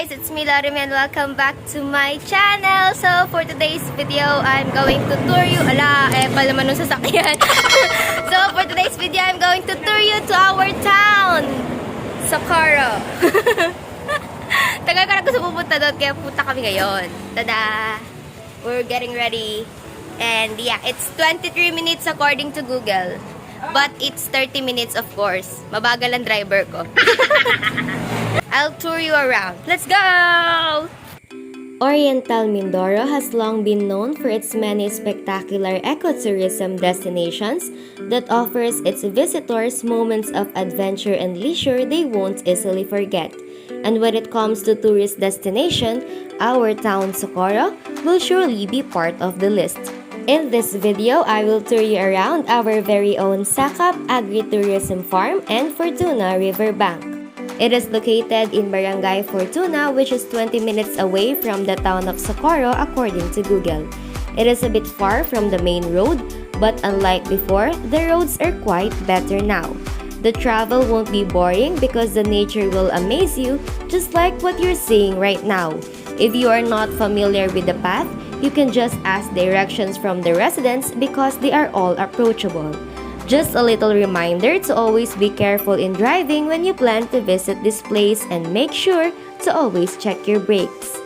guys, it's me Loremie and welcome back to my channel. So for today's video, I'm going to tour you. Pala naman nung sasakyan. So for today's video, I'm going to tour you to our town, SAKAF. Tagal ka na gusto pupunta doon, kaya punta kami ngayon. Tada! We're getting ready. And yeah, it's 23 minutes according to Google. But it's 30 minutes of course. Mabagal ang driver ko. I'll tour you around. Let's go! Oriental Mindoro has long been known for its many spectacular ecotourism destinations that offers its visitors moments of adventure and leisure they won't easily forget. And when it comes to tourist destination, our town Socorro will surely be part of the list. In this video, I will tour you around our very own SAKAF Agri-Tourism farm and Fortuna riverbank. It is located in Barangay Fortuna, which is 20 minutes away from the town of Socorro according to Google. It is a bit far from the main road, but unlike before, the roads are quite better now. The travel won't be boring because the nature will amaze you, just like what you're seeing right now. If you are not familiar with the path, you can just ask directions from the residents because they are all approachable. Just a little reminder to always be careful in driving when you plan to visit this place and make sure to always check your brakes.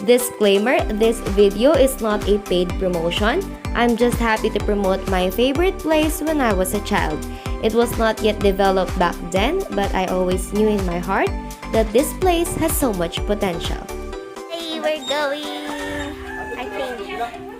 Disclaimer, this video is not a paid promotion. I'm just happy to promote my favorite place when I was a child. It was not yet developed back then, but I always knew in my heart that this place has so much potential. Hey, we're going! I think we're going.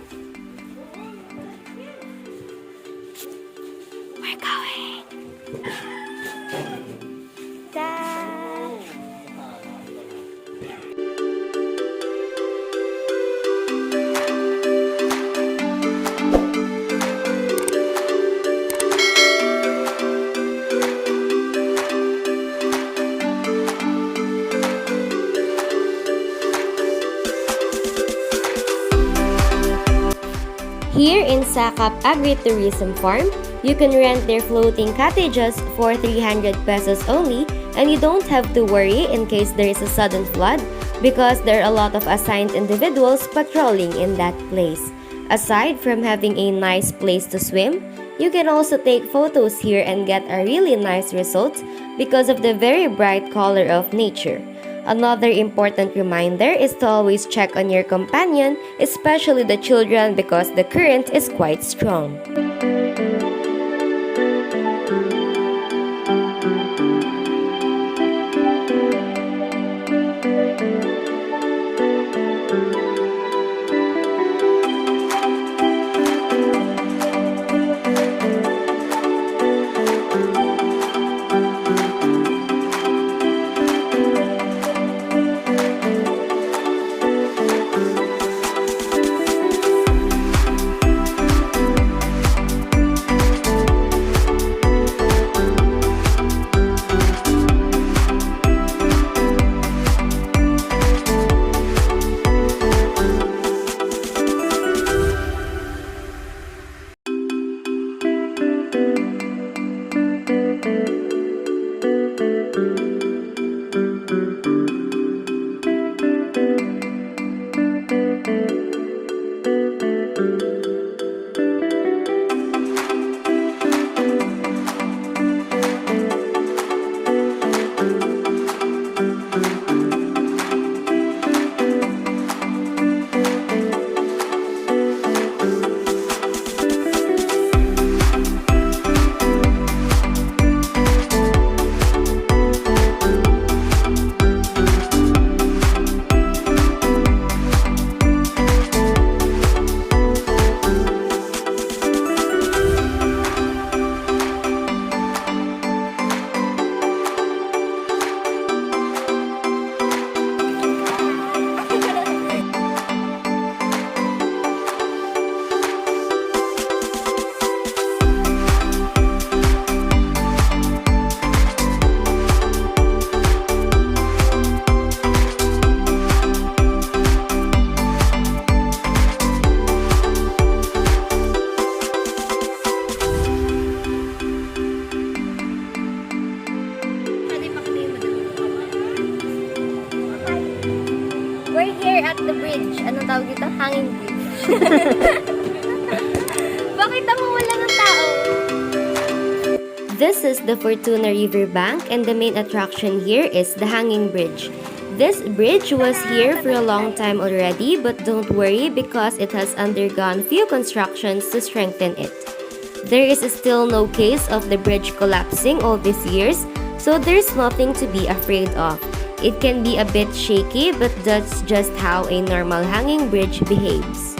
Here in SAKAF Agri-Tourism Farm, you can rent their floating cottages for 300 pesos only, and you don't have to worry in case there is a sudden flood because there are a lot of assigned individuals patrolling in that place. Aside from having a nice place to swim, you can also take photos here and get a really nice result because of the very bright color of nature. Another important reminder is to always check on your companion, especially the children, because the current is quite strong. Bakit naman wala ng tao? This is the Fortuna riverbank, and the main attraction here is the hanging bridge. This bridge was here for a long time already, but don't worry because it has undergone few constructions to strengthen it. There is still no case of the bridge collapsing all these years, so there's nothing to be afraid of. It can be a bit shaky, but that's just how a normal hanging bridge behaves.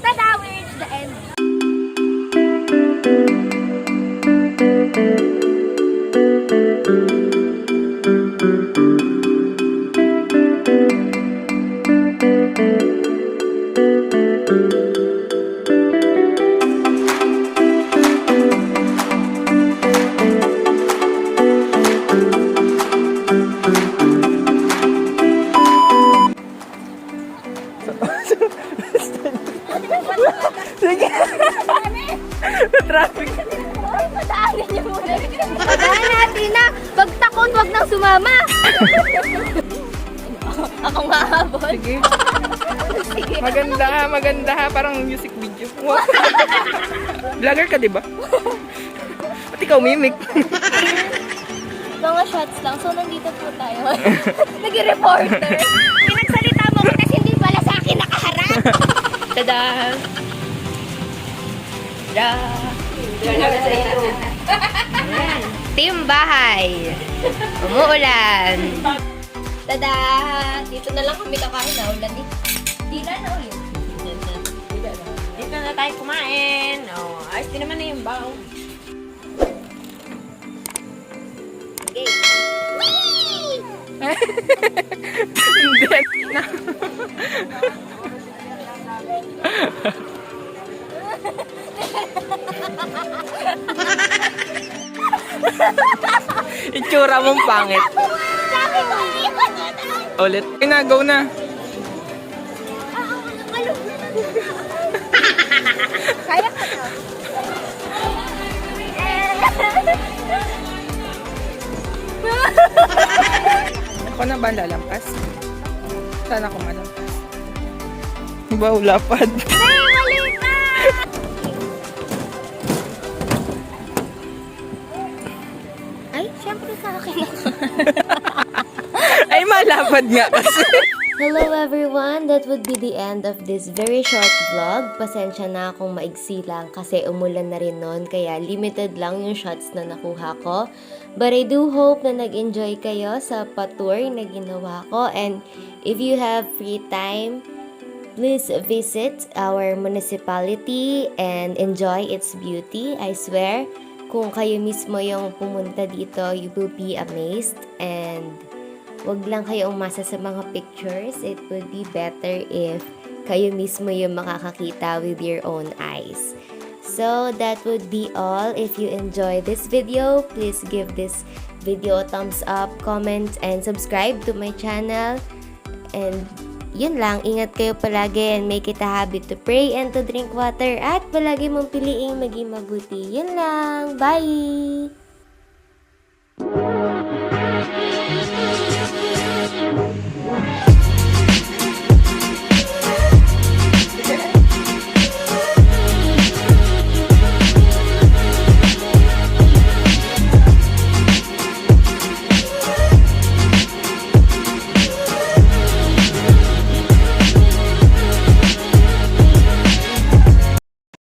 Tada! We reached the end. Traffic. Ay, padaanin niyo muna. Padaanin natin na. Pag takot, wag nang sumama. Ako nga habol. Sige. Sige. Maganda ha. Parang music video. Wow. Vlogger ka, di ba? At ikaw, mimic. Mga shots lang. So, nandito po tayo. Nag-reporter. Pinagsalita mo ko kasi hindi pala sa akin nakaharap. Tada! Team bahay! Umuulan! Tada! Dito na lang kami kakain na. Ulan eh. Dila na ulit. Dito na tayo kumain. Oh, ayos din naman na yung baw. Okay. Hindi. Itsura mong pangit. Sabi ko, ikot na. Ulit. Go na. Kaya ka na. Ako na ba lalampas? Sana ako malampas. Wow, lapad. Mali ka! Ay, syempre sa akin ako. Ay, malapad nga kasi. Hello everyone! That would be the end of this very short vlog. Pasensya na kung maigsi lang kasi umulan na rin nun, kaya limited lang yung shots na nakuha ko. But I do hope na nag-enjoy kayo sa patour na ginawa ko, and if you have free time, please visit our municipality and enjoy its beauty. I swear, kung kayo mismo yung pumunta dito, you will be amazed, and wag lang kayo umasa sa mga pictures. It would be better if kayo mismo yung makakakita with your own eyes. So that would be all. If you enjoy this video, please give this video a thumbs up, comment, and subscribe to my channel. And yun lang, ingat kayo palagi and make it a habit to pray and to drink water. At palagi mong piliing maging mabuti. Yun lang. Bye!